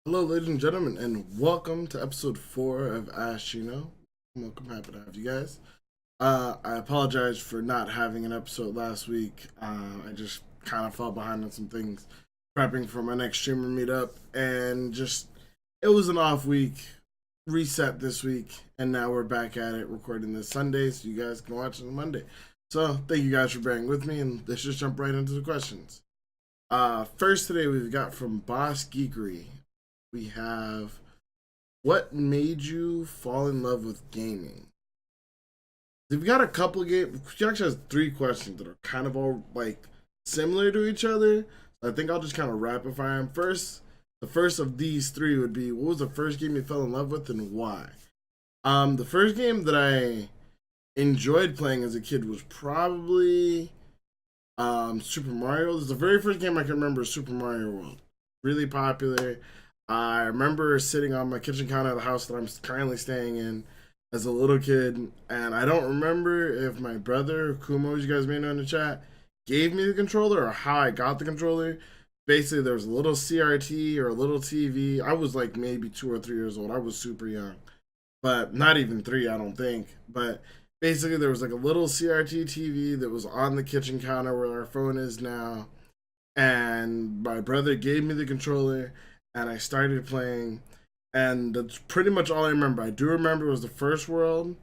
Hello, ladies and gentlemen, and welcome to episode 4 of Shino. Welcome, happy to have you guys. I apologize for not having an episode last week. I just kind of fell behind on some things, prepping for my next streamer meetup, and just it was an off week. Reset this week, and now we're back at it, recording this Sunday, so you guys can watch it on Monday. So thank you guys for bearing with me, and let's just jump right into the questions. First today we've got from Boss Geekery. We have, what made you fall in love with gaming? We've got a couple of games. She actually has three questions that are kind of all like similar to each other. So I think I'll just kind of rapid fire them. First, the first of these three would be, what was the first game you fell in love with and why? The first game that I enjoyed playing as a kid was probably Super Mario. This is the very first game I can remember, Super Mario World. Really popular. I remember sitting on my kitchen counter at the house that I'm currently staying in as a little kid, and I don't remember if my brother, Kumo, as you guys may know in the chat, gave me the controller or how I got the controller. Basically, there was a little CRT or a little TV. I was like maybe 2 or 3 years old. I was super young, but not even three, I don't think. But basically, there was like a little CRT TV that was on the kitchen counter where our phone is now, and my brother gave me the controller and I started playing, and that's pretty much all I remember. I do remember it was the first world,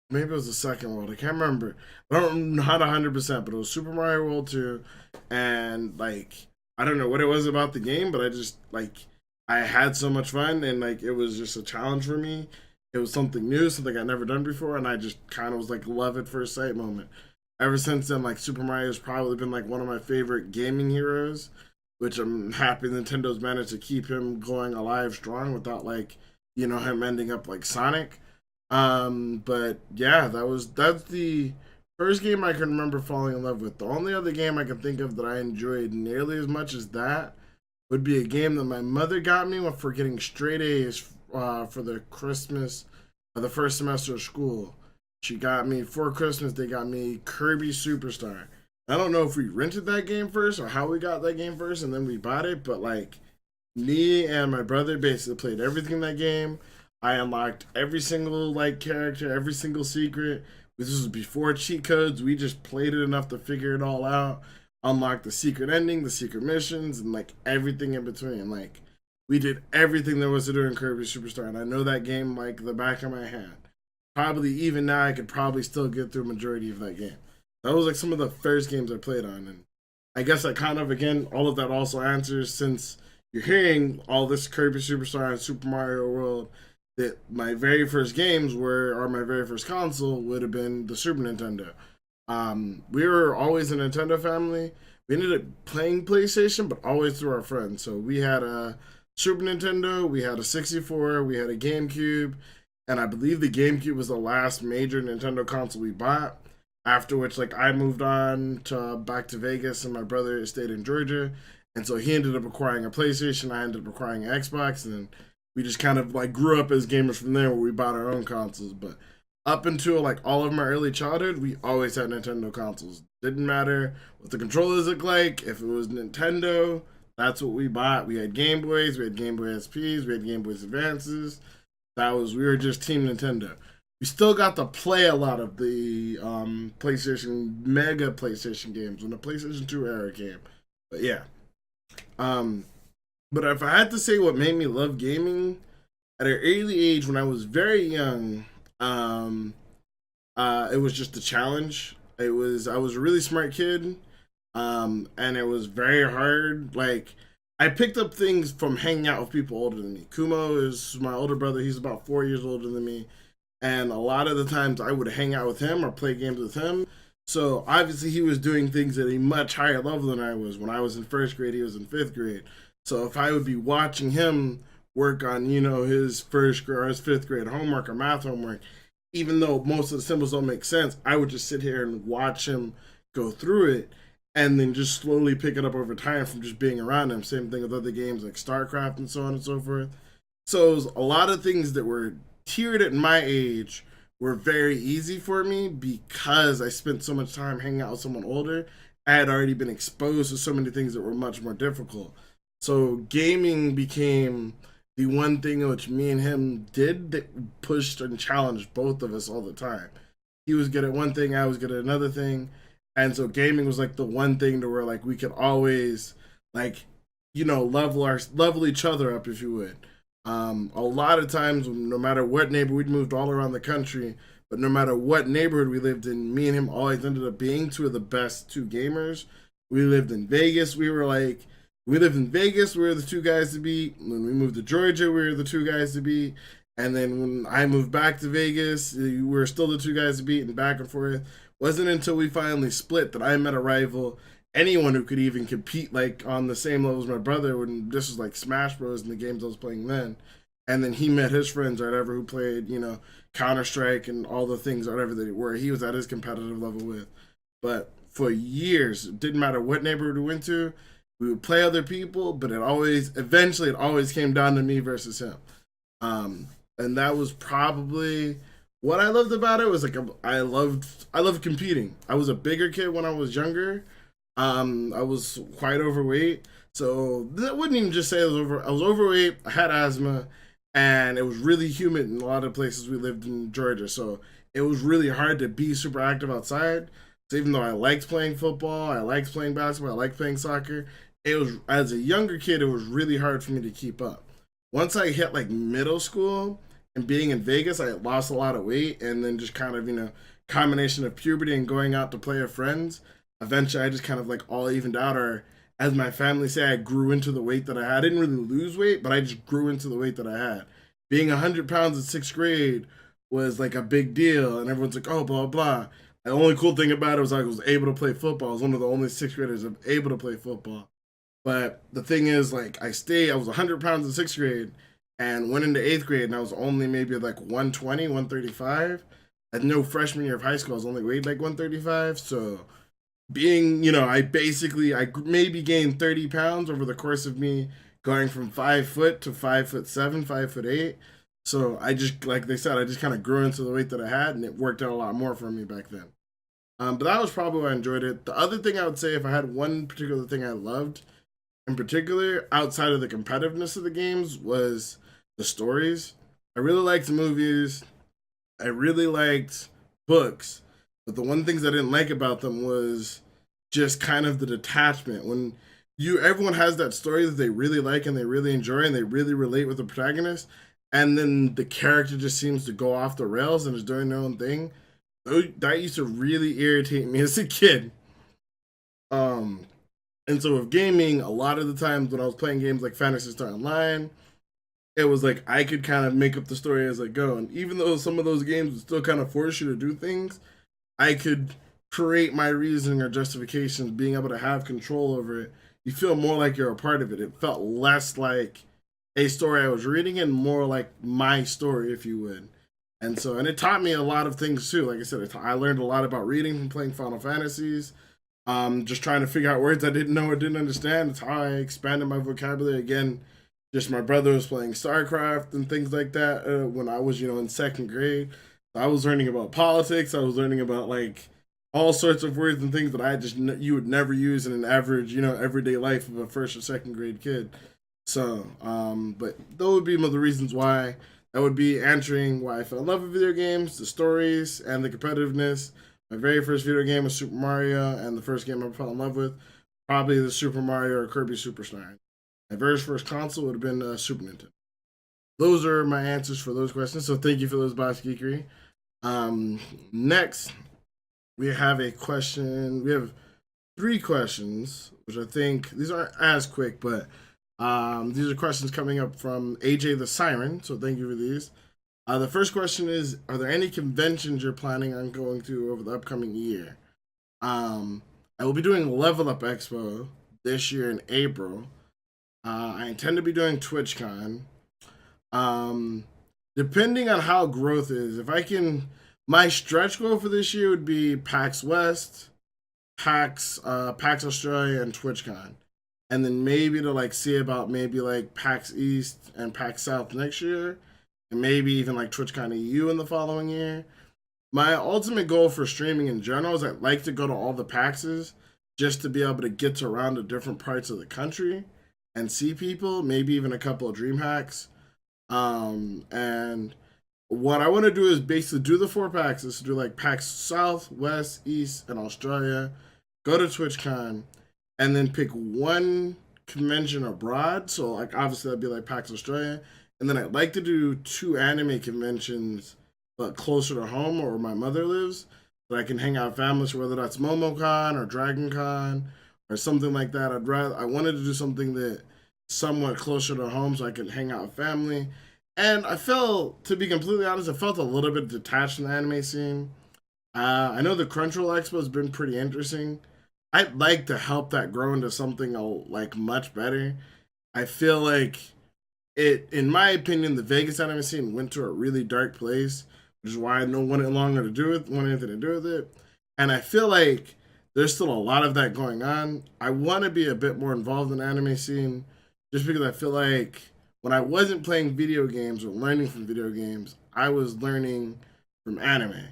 maybe it was the second world, I can't remember. I don't know, not 100%, but it was Super Mario World 2, and like I don't know what it was about the game, but I just like I had so much fun, and like it was just a challenge for me. It was something new, something I'd never done before, and I just kind of was like love at first sight moment. Ever since then, like Super Mario's probably been like one of my favorite gaming heroes, which I'm happy Nintendo's managed to keep him going alive strong without like, him ending up like Sonic. But yeah, that's the first game I can remember falling in love with. The only other game I can think of that I enjoyed nearly as much as that would be a game that my mother got me for getting straight A's for the Christmas, the first semester of school. She got me for Christmas. They got me Kirby Superstar. I don't know if we rented that game first or how we got that game first and then we bought it, but like me and my brother basically played everything in that game. I unlocked every single like character, every single secret. This was before cheat codes. We just played it enough to figure it all out. Unlock the secret ending, the secret missions, and like everything in between. Like we did everything there was to do in Kirby Superstar, and I know that game like the back of my hand. Probably even now, I could probably still get through a majority of that game. That was like some of the first games I played on, and I guess that kind of again all of that also answers since you're hearing all this Kirby Superstar and Super Mario World that my very first games were, or my very first console would have been the Super Nintendo. We were always a Nintendo family. We ended up playing PlayStation, but always through our friends. So we had a Super Nintendo, we had a 64, we had a GameCube, and I believe the GameCube was the last major Nintendo console we bought. After which, like, I moved on to back to Vegas, and my brother stayed in Georgia, and so he ended up acquiring a PlayStation. I ended up acquiring an Xbox, and we just kind of like grew up as gamers from there, where we bought our own consoles. But up until like all of my early childhood, we always had Nintendo consoles. Didn't matter what the controllers looked like. If it was Nintendo, that's what we bought. We had Game Boys, we had Game Boy SPs, we had Game Boys Advances. We were just Team Nintendo. We still got to play a lot of the Mega PlayStation games when the PlayStation 2 era came. But yeah. Um, but if I had to say what made me love gaming at an early age when I was very young, it was just a challenge. I was a really smart kid, and it was very hard. Like I picked up things from hanging out with people older than me. Kumo is my older brother. He's about 4 years older than me, and a lot of the times I would hang out with him or play games with him. So obviously he was doing things at a much higher level than I was. When I was in first grade, he was in fifth grade. So if I would be watching him work on, his first grade or his fifth grade homework or math homework, even though most of the symbols don't make sense, I would just sit here and watch him go through it and then just slowly pick it up over time from just being around him. Same thing with other games like StarCraft and so on and so forth. So it was a lot of things that were tiered at my age were very easy for me because I spent so much time hanging out with someone older. I had already been exposed to so many things that were much more difficult. So gaming became the one thing which me and him did that pushed and challenged both of us all the time. He was good at one thing, I was good at another thing, and so gaming was like the one thing to where like we could always like level each other up, if you would. A lot of times, no matter what neighborhood, we'd moved all around the country, but no matter what neighborhood we lived in, me and him always ended up being two of the best two gamers. We lived in Vegas. We lived in Vegas. We were the two guys to beat. When we moved to Georgia, we were the two guys to beat. And then when I moved back to Vegas, we were still the two guys to beat, and back and forth. Wasn't until we finally split that I met a rival, anyone who could even compete like on the same level as my brother when this was like Smash Bros. And the games I was playing then. And then he met his friends or whatever who played, Counter Strike and all the things or whatever that where he was at his competitive level with. But for years, it didn't matter what neighborhood we went to, we would play other people, but it always came down to me versus him. And that was probably what I loved about it. Was like I loved competing. I was a bigger kid when I was younger. I was quite overweight, so I wouldn't even just say I was over. I was overweight. I had asthma, and it was really humid in a lot of places we lived in Georgia. So it was really hard to be super active outside. So even though I liked playing football, I liked playing basketball, I liked playing soccer, it was as a younger kid, it was really hard for me to keep up. Once I hit like middle school and being in Vegas, I lost a lot of weight, and then just kind of combination of puberty and going out to play with friends. Eventually, I just kind of like all evened out, or as my family say, I grew into the weight that I had. I didn't really lose weight, but I just grew into the weight that I had. Being 100 pounds in sixth grade was like a big deal, and everyone's like, "Oh, blah blah." The only cool thing about it was I was able to play football. I was one of the only sixth graders able to play football. But the thing is, like, I was 100 pounds in sixth grade and went into eighth grade, and I was only maybe like 120, 135. At no freshman year of high school, I was only weighed like 135. So, I maybe gained 30 pounds over the course of me going from 5 foot to 5'7", 5'8". So I just, like they said, I just kind of grew into the weight that I had, and it worked out a lot more for me back then. But that was probably why I enjoyed it. The other thing I would say, if I had one particular thing I loved, in particular, outside of the competitiveness of the games, was the stories. I really liked movies. I really liked books. But the one things I didn't like about them was just kind of the detachment. When everyone has that story that they really like and they really enjoy and they really relate with the protagonist, and then the character just seems to go off the rails and is doing their own thing. That used to really irritate me as a kid. Um, and so with gaming, a lot of the times when I was playing games like Fantasy Star Online, it was like I could kind of make up the story as I go. And even though some of those games would still kind of force you to do things, I could create my reasoning or justifications, being able to have control over it. You feel more like you're a part of it. It felt less like a story I was reading and more like my story, if you would. And it taught me a lot of things too. Like I said, I learned a lot about reading from playing Final Fantasies. Just trying to figure out words I didn't know or didn't understand. It's how I expanded my vocabulary. Again, just my brother was playing StarCraft and things like that when I was, in second grade. I was learning about politics. I was learning about like all sorts of words and things that you would never use in an average, everyday life of a first or second grade kid. So, but those would be one of the reasons why. That would be answering why I fell in love with video games, the stories, and the competitiveness. My very first video game was Super Mario, and the first game I fell in love with, probably the Super Mario or Kirby Superstar. My very first console would have been Super Nintendo. Those are my answers for those questions. So thank you for those, Boss Geekery. Next, we have a question. We have three questions, which I think these aren't as quick, but these are questions coming up from AJ the Siren. So thank you for these. The first question is: are there any conventions you're planning on going to over the upcoming year? I will be doing Level Up Expo this year in April. I intend to be doing TwitchCon. Um, Depending on how growth is, if I can, my stretch goal for this year would be PAX West, PAX Australia, and TwitchCon, and then maybe to like see about maybe like PAX East and PAX South next year, and maybe even like TwitchCon EU in the following year. My ultimate goal for streaming in general is I'd like to go to all the PAXs just to be able to get to around the different parts of the country. and see people, maybe even a couple of dream hacks. And what I want to do is basically do the 4 packs. Is to do like packs South, West, East, and Australia. Go to TwitchCon, and then pick one convention abroad. So like obviously that'd be like PAX Australia, and then I'd like to do 2 anime conventions, but closer to home or where my mother lives, so I can hang out with families, whether that's MomoCon or DragonCon or something like that. I wanted to do something that somewhat closer to home so I could hang out with family. And I felt, to be completely honest, I felt a little bit detached from the anime scene. I know the Crunchyroll Expo has been pretty interesting. I'd like to help that grow into something like much better. I feel like it, in my opinion, the Vegas anime scene went to a really dark place, which is why I don't want it longer to do with, want anything to do with it. And I feel like there's still a lot of that going on. I want to be a bit more involved in the anime scene, just because I feel like when I wasn't playing video games or learning from video games, I was learning from anime.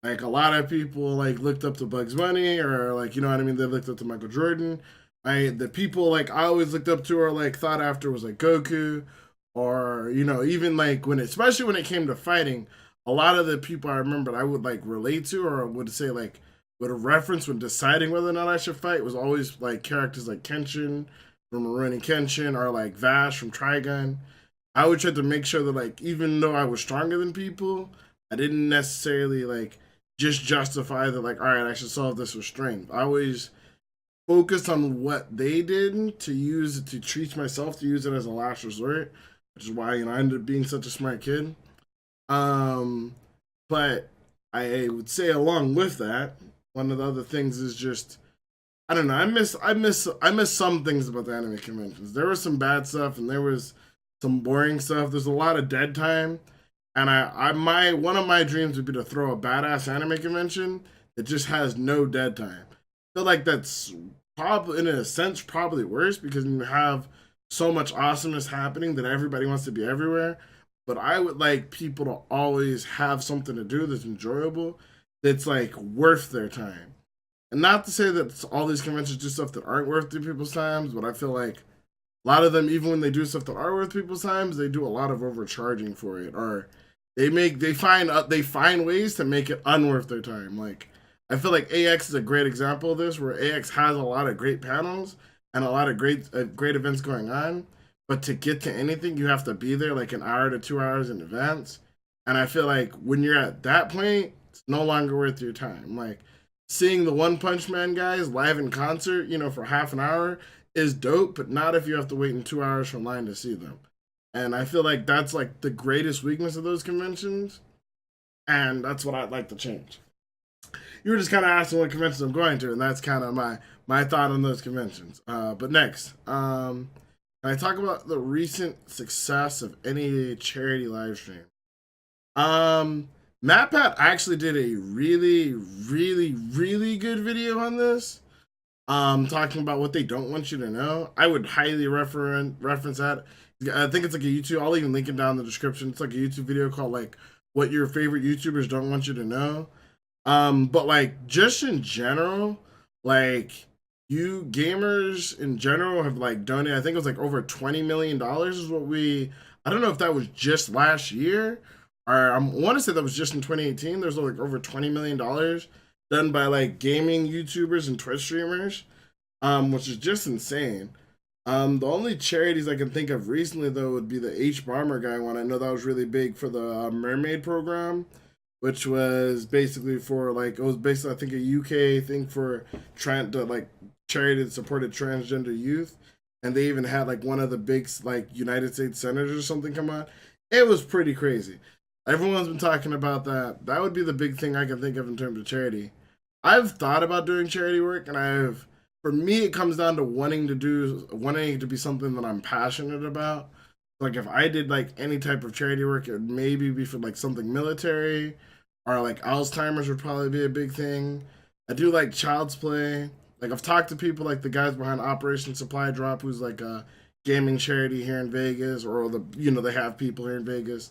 Like a lot of people like looked up to Bugs Bunny or like you know what I mean. They looked up to Michael Jordan. The people like I always looked up to or like thought after was like Goku, or even like especially when it came to fighting, a lot of the people I remembered I would like relate to or would say like would a reference when deciding whether or not I should fight was always like characters like Kenshin from Rurouni Kenshin or like Vash from Trigun. I would try to make sure that like even though I was stronger than people, I didn't necessarily like just justify that like all right I should solve this with strength. I always focused on what they did to use it to teach myself to use it as a last resort, which is why I ended up being such a smart kid. Um, but I would say along with that, one of the other things is just I don't know. I miss some things about the anime conventions. There was some bad stuff and there was some boring stuff. There's a lot of dead time, and I my one of my dreams would be to throw a badass anime convention that just has no dead time. I feel like that's probably in a sense probably worse because you have so much awesomeness happening that everybody wants to be everywhere. But I would like people to always have something to do that's enjoyable, that's like worth their time. And not to say that all these conventions do stuff that aren't worth people's times, but I feel like a lot of them, even when they do stuff that are worth people's times, they do a lot of overcharging for it, or they find ways to make it unworth their time. Like I feel like AX is a great example of this, where AX has a lot of great panels and a lot of great events going on, but to get to anything, you have to be there like an hour to 2 hours in advance. And I feel like when you're at that point, it's no longer worth your time. Like seeing the One Punch Man guys live in concert, for half an hour is dope, but not if you have to wait in 2 hours for line to see them. And I feel like that's like the greatest weakness of those conventions, and that's what I'd like to change. You were just kind of asking what conventions I'm going to, and that's kind of my thought on those conventions. But next, can I talk about the recent success of any charity live stream? Um, MatPat actually did a really, really, really good video on this. Talking about what they don't want you to know. I would highly reference that. I think it's like a YouTube. I'll even link it down in the description. It's like a YouTube video called like "What Your Favorite YouTubers Don't Want You to Know." But like just in general, like you gamers in general have like donated. I think it was like over $20 million is what we. I don't know if that was just last year, or I want to say that was just in 2018. There's like over $20 million done by like gaming YouTubers and Twitch streamers, which is just insane. The only charities I can think of recently though would be the H Bomber guy one. I know that was really big for the Mermaid program, which was basically for like it was basically I think a UK thing for like charity that supported transgender youth, and they even had like one of the big like United States senators or something come on. It was pretty crazy. Everyone's been talking about that. That would be the big thing I can think of in terms of charity. I've thought about doing charity work, and for me, it comes down to wanting it to be something that I'm passionate about. Like if I did like any type of charity work, it would maybe be for like something military, or like Alzheimer's would probably be a big thing. I do like Child's Play. Like I've talked to people like the guys behind Operation Supply Drop, who's like a gaming charity here in Vegas, or they have people here in Vegas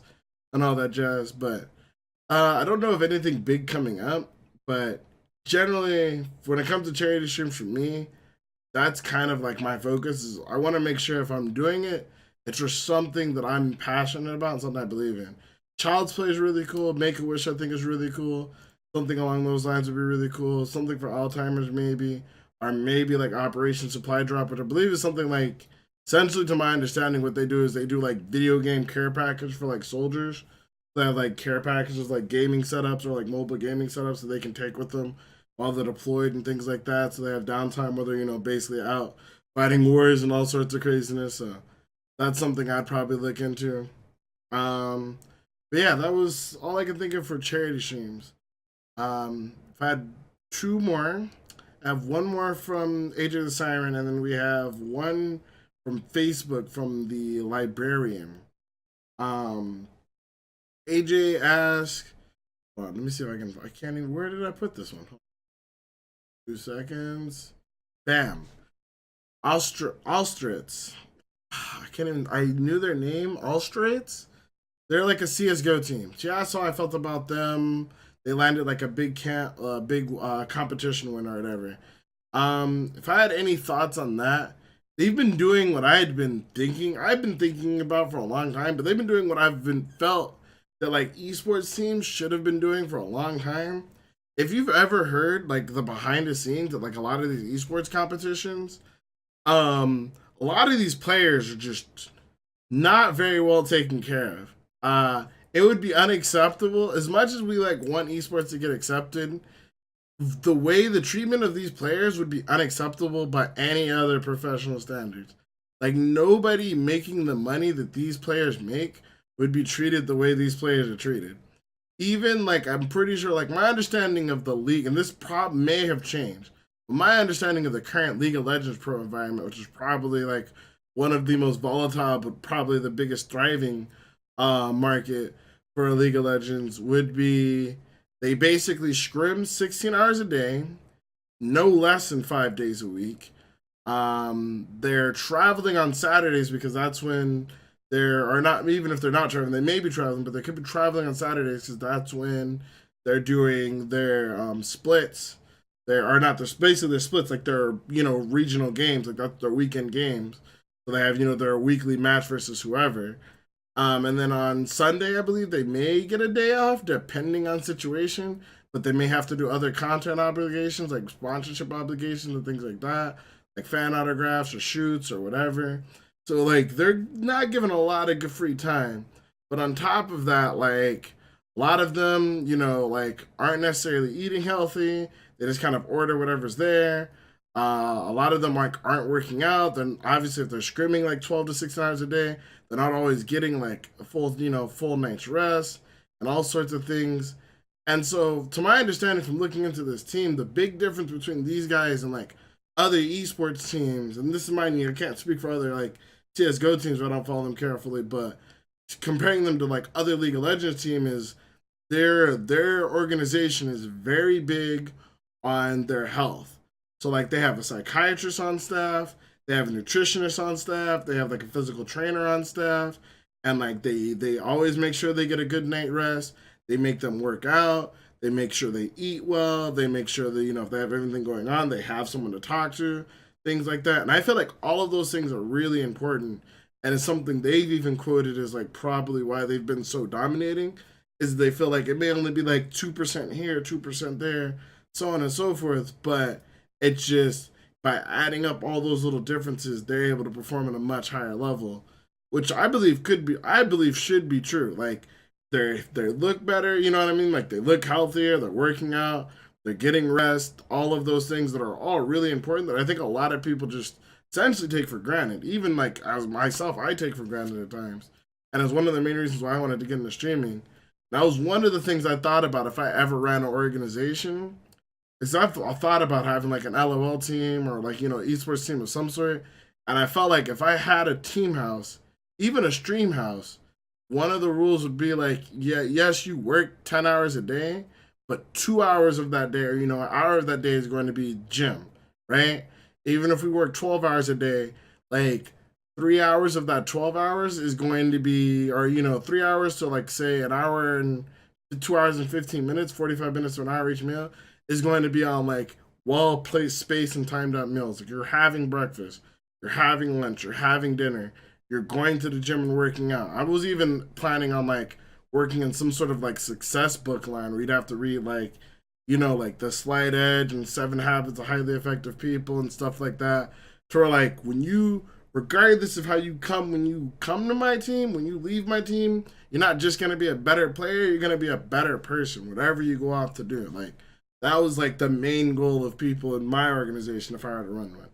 and all that jazz. But I don't know of anything big coming up, but generally, when it comes to charity streams for me, that's kind of like my focus is I want to make sure if I'm doing it, it's for something that I'm passionate about and something I believe in. Child's Play is really cool. Make a Wish I think is really cool. Something along those lines would be really cool. Something for Alzheimer's maybe, or maybe like Operation Supply Drop, which I believe is something like essentially to my understanding what they do is they do like video game care package for like soldiers. They have like care packages like gaming setups or like mobile gaming setups that they can take with them while they're deployed and things like that. So they have downtime where they're, basically out fighting wars and all sorts of craziness. So that's something I'd probably look into. Um, but yeah, that was all I can think of for charity streams. If I had two more, I have one more from AJ the Siren, and then we have one from Facebook from the librarian. Um, AJ asked, hold on, let me see if I can't even, where did I put this one? 2 seconds. Bam. Alstritz. I can't even, I knew their name, Alstritz. They're like a CS:GO team. So yeah, that's how I felt about them. They landed like a big competition win or whatever. If I had any thoughts on that, they've been doing what I had been thinking. I've been thinking about for a long time, but they've been doing what I've been felt that like esports teams should have been doing for a long time. If you've ever heard like the behind the scenes of like a lot of these esports competitions, a lot of these players are just not very well taken care of. It would be unacceptable as much as we like want esports to get accepted. The way the treatment of these players would be unacceptable by any other professional standards. Like nobody making the money that these players make would be treated the way these players are treated. Even like I'm pretty sure like my understanding of the league, and this may have changed, but my understanding of the current League of Legends pro environment, which is probably like one of the most volatile but probably the biggest thriving market for League of Legends, would be they basically scrim 16 hours a day, no less than 5 days a week. They're traveling on Saturdays because that's when they're, or not, even if they're not traveling, they may be traveling, but they could be traveling on Saturdays because that's when they're doing their splits. They are not their basically their splits, like their regional games, like that's their weekend games. So they have their weekly match versus whoever. And then on Sunday, I believe they may get a day off depending on situation, but they may have to do other content obligations like sponsorship obligations and things like that, like fan autographs or shoots or whatever. So like they're not given a lot of good free time. But on top of that, like a lot of them, like aren't necessarily eating healthy. They just kind of order whatever's there. A lot of them like aren't working out. Then obviously if they're scrimming like 12 to 16 hours a day, they're not always getting like a full night's rest and all sorts of things. And so, to my understanding from looking into this team, the big difference between these guys and like other esports teams, and this is mine, I can't speak for other like CS:GO teams, I don't follow them carefully, but comparing them to like other League of Legends team is their organization is very big on their health. So like they have a psychiatrist on staff, they have a nutritionist on staff, they have like a physical trainer on staff, and like they always make sure they get a good night rest. They make them work out. They make sure they eat well. They make sure that if they have everything going on, they have someone to talk to, things like that. And I feel like all of those things are really important, and it's something they've even quoted as like probably why they've been so dominating is they feel like it may only be like 2% here, 2% there, so on and so forth, but it's just by adding up all those little differences, they're able to perform at a much higher level, which I believe should be true. Like they look better, you know what I mean? Like they look healthier, they're working out, they're getting rest, all of those things that are all really important that I think a lot of people just essentially take for granted. Even like as myself, I take for granted at times. And it's one of the main reasons why I wanted to get into streaming. That was one of the things I thought about if I ever ran an organization. Is I thought about having like an LOL team or like, esports team of some sort. And I felt like if I had a team house, even a stream house, one of the rules would be like, yeah, yes, you work 10 hours a day, but 2 hours of that day, or, an hour of that day is going to be gym, right? Even if we work 12 hours a day, like 3 hours of that 12 hours is going to be, or, 3 hours to like say an hour and 2 hours and 15 minutes, 45 minutes to an hour each meal is going to be on like well placed space and timed out meals. Like you're having breakfast, you're having lunch, you're having dinner, you're going to the gym and working out. I was even planning on like working in some sort of like success book line where you'd have to read like, like The Slight Edge and Seven Habits of Highly Effective People and stuff like that. To where like regardless of how when you come to my team, when you leave my team, you're not just gonna be a better player, you're gonna be a better person, whatever you go out to do. Like that was like the main goal of people in my organization if I were to run one.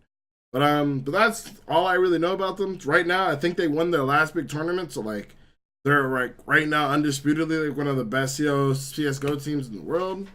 But that's all I really know about them right now. I think they won their last big tournament, so like they're like right now undisputedly like one of the best CS:GO teams in the world.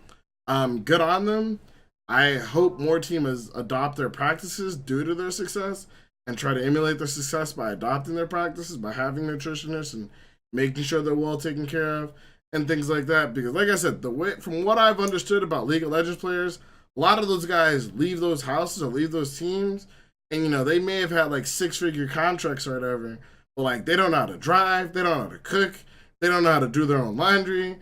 Good on them. I hope more teams adopt their practices due to their success and try to emulate their success by adopting their practices, by having nutritionists and making sure they're well taken care of and things like that. Because, like I said, the way from what I've understood about League of Legends players, a lot of those guys leave those houses or leave those teams, and they may have had like 6-figure contracts or whatever, but like they don't know how to drive, they don't know how to cook, they don't know how to do their own laundry.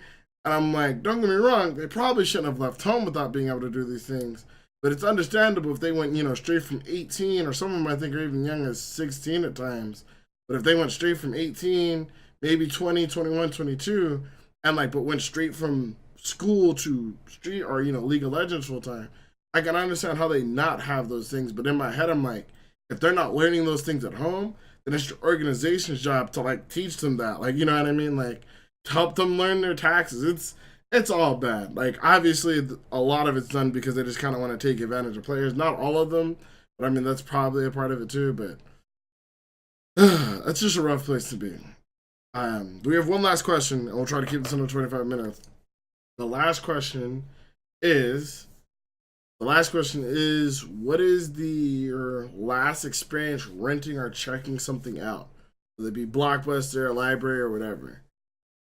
And I'm like, don't get me wrong, they probably shouldn't have left home without being able to do these things. But it's understandable if they went, straight from 18, or some of them I think are even young as 16 at times. But if they went straight from 18, maybe 20, 21, 22, and like, but went straight from school to street or, League of Legends full time, I can understand how they not have those things. But in my head, I'm like, if they're not learning those things at home, then it's your organization's job to like teach them that. Like, you know what I mean? Like, help them learn their taxes. It's all bad. Like obviously, a lot of it's done because they just kind of want to take advantage of players. Not all of them, but I mean that's probably a part of it too. But that's just a rough place to be. We have one last question, and we'll try to keep this under 25 minutes. The last question is, what is your last experience renting or checking something out? Whether it be Blockbuster, a library, or whatever.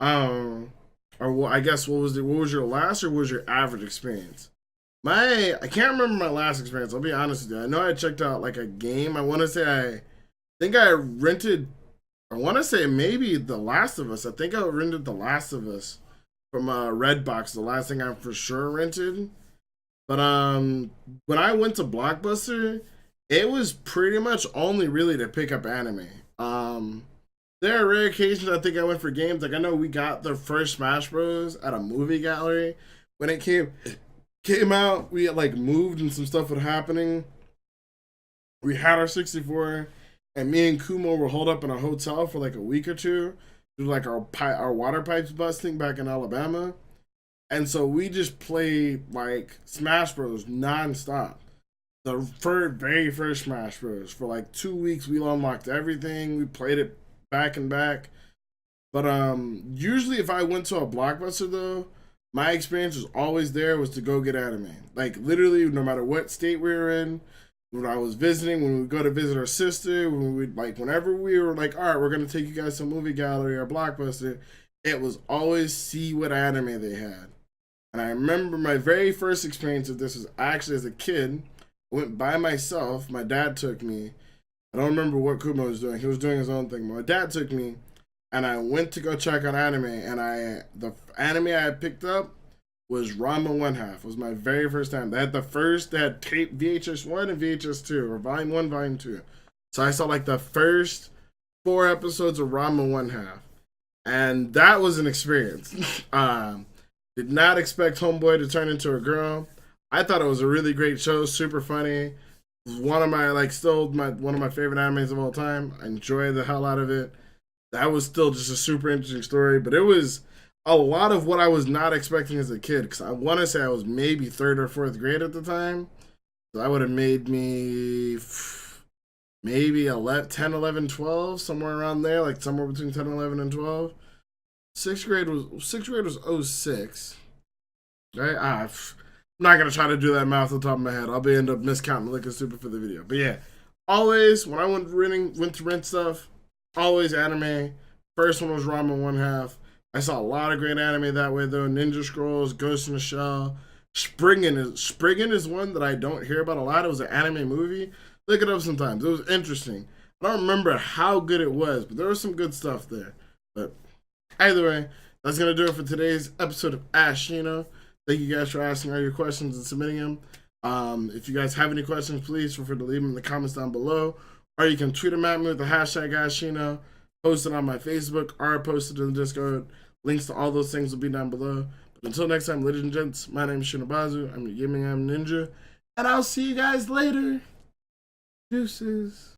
Or I guess what was your last or what was your average experience? I can't remember my last experience. I'll be honest with you. I know I checked out like a game. I want to say I think I rented. I want to say maybe The Last of Us. I think I rented The Last of Us from Redbox. The last thing I for sure rented. But when I went to Blockbuster, it was pretty much only really to pick up anime. There are rare occasions I think I went for games. Like I know we got the first Smash Bros at a movie gallery when it came out. We had like moved and some stuff was happening. We had our 64, and me and Kumo were holed up in a hotel for like a week or two due to like our water pipes busting back in Alabama, and so we just played like Smash Bros nonstop. The very first Smash Bros for like 2 weeks. We unlocked everything. We played it back and back. But usually if I went to a Blockbuster though, my experience was always there was to go get anime. Like literally no matter what state we were in, when I was visiting, when we would go to visit our sister, when we like whenever we were like, all right, we're gonna take you guys to a movie gallery or Blockbuster, it was always see what anime they had. And I remember my very first experience of this was actually as a kid. I went by myself. My dad took me. I don't remember what Kumo was doing. He was doing his own thing. But my dad took me, and I went to go check on anime. And the anime I had picked up was Ranma One Half. It was my very first time. They had tape VHS 1 and VHS 2, or Volume 1, Volume 2. So I saw like the first 4 episodes of Ranma One Half. And that was an experience. Did not expect Homeboy to turn into a girl. I thought it was a really great show, super funny. One of my one of my favorite animes of all time. I enjoy the hell out of it. That was still just a super interesting story, but it was a lot of what I was not expecting as a kid, because I want to say I was maybe 3rd or 4th grade at the time. So that would have made me maybe 10, 11, 12, somewhere around there, like somewhere between 10, 11, and 12. 6th grade was 06. Right? I'm not gonna try to do that math on the top of my head. I'll end up miscounting, looking stupid for the video. But yeah, always when I went to rent stuff, always anime. First one was Ranma One Half. I saw a lot of great anime that way though. Ninja Scrolls, Ghost in the Shell. Spriggan is one that I don't hear about a lot. It was an anime movie. Look it up sometimes. It was interesting. I don't remember how good it was, but there was some good stuff there. But either way, that's gonna do it for today's episode of Ask Shino. Thank you guys for asking all your questions and submitting them. If you guys have any questions, please feel free to leave them in the comments down below. Or you can tweet them at me with the hashtag Shino. Post it on my Facebook or post it in the Discord. Links to all those things will be down below. But until next time, ladies and gents, my name is Shino. I'm your gaming ninja. And I'll see you guys later. Deuces.